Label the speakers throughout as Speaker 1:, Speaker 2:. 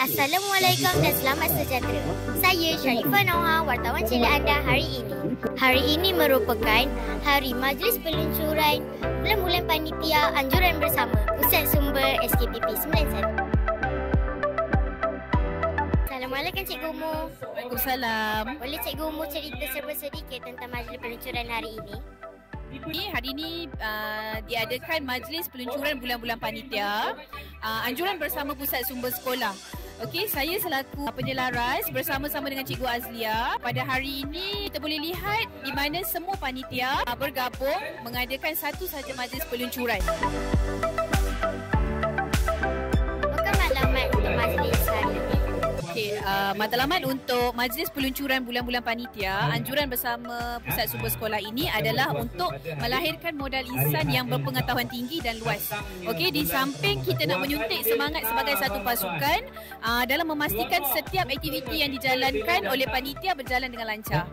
Speaker 1: Assalamualaikum dan selamat sejahtera. Saya Sharifah Noha, wartawan cilik anda hari ini. Hari ini merupakan Hari Majlis Peluncuran Bulan-Bulan Panitia Anjuran Bersama Pusat Sumber SKPP 91. Assalamualaikum Cikgu Mu.
Speaker 2: Waalaikumsalam.
Speaker 1: Boleh Cikgu Mu cerita serba sedikit tentang Majlis Peluncuran hari ini?
Speaker 2: Hari ini diadakan Majlis Peluncuran Bulan-Bulan Panitia Anjuran Bersama Pusat Sumber Sekolah. Okey, saya selaku penyelaras bersama-sama dengan Cikgu Azlia. Pada hari ini kita boleh lihat di mana semua panitia bergabung mengadakan satu sahaja majlis peluncuran.
Speaker 1: Apakah maklumat untuk majlis hari ini?
Speaker 2: Okey, matlamat untuk Majlis Peluncuran Bulan-Bulan Panitia Anjuran Bersama Pusat Sumber Sekolah ini adalah untuk melahirkan modal insan yang berpengetahuan tinggi dan luas. Okey, di samping kita nak menyuntik semangat sebagai satu pasukan dalam memastikan setiap aktiviti yang dijalankan oleh panitia berjalan dengan lancar.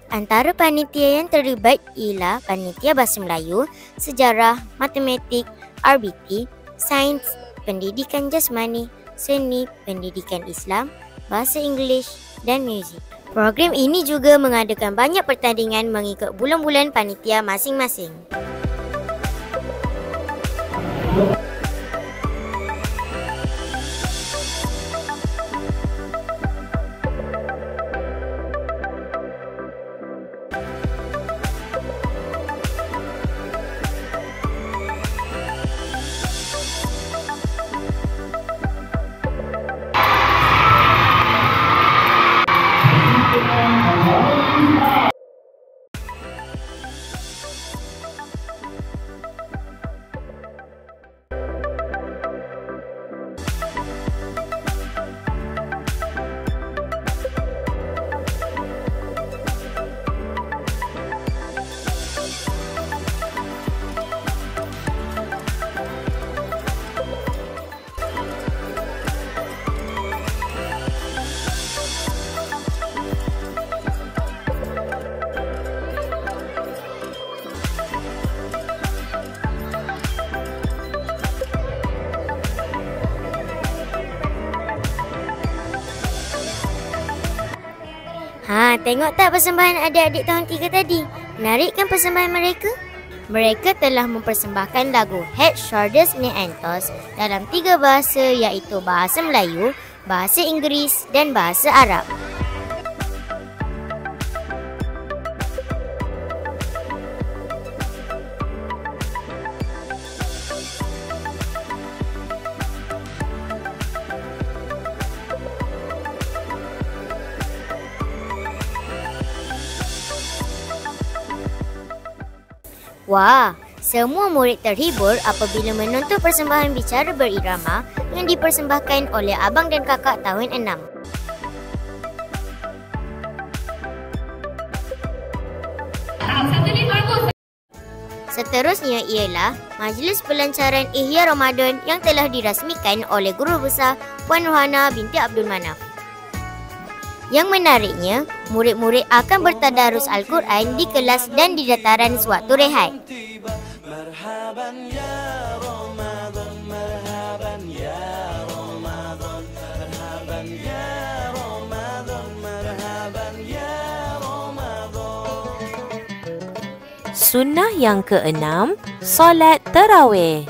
Speaker 1: Antara panitia yang terlibat ialah Panitia Bahasa Melayu, Sejarah, Matematik, RBT, Sains, Pendidikan Jasmani, Seni, Pendidikan Islam, Bahasa Inggeris dan Muzik. Program ini juga mengadakan banyak pertandingan mengikut bulan-bulan panitia masing-masing. Tengok tak persembahan adik-adik tahun 3 tadi? Menarik kan persembahan mereka? Mereka telah mempersembahkan lagu Head, Shoulders, Knees and Toes dalam 3 bahasa iaitu Bahasa Melayu, Bahasa Inggeris dan Bahasa Arab. Wah, semua murid terhibur apabila menonton persembahan bicara berirama yang dipersembahkan oleh abang dan kakak tahun 6. Seterusnya ialah Majlis Pelancaran Ihya Ramadan yang telah dirasmikan oleh Guru Besar Puan Rohana binti Abdul Manaf. Yang menariknya, murid-murid akan bertadarus Al-Quran di kelas dan di dataran sewaktu rehat.
Speaker 3: Sunnah yang ke-6, solat tarawih.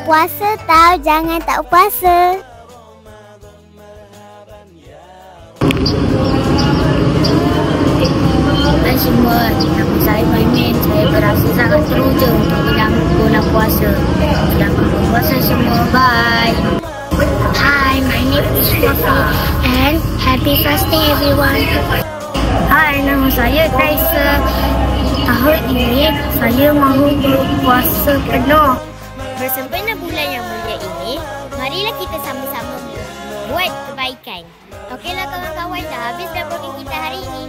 Speaker 1: Puasa tahu, jangan tak puasa. Hai semua, nama saya Maimin. Saya berasa sangat teruja untuk bidang bulan puasa. Selamat berpuasa semua, bye. Hi, my name is Wafi and happy fasting everyone. Hai, nama saya Raisa. Tahun ini saya mahu berpuasa penuh. Bersempena bulan yang mulia ini, marilah kita sama-sama buat kebaikan. Okeylah kawan-kawan, dah habis dah program kita hari ini.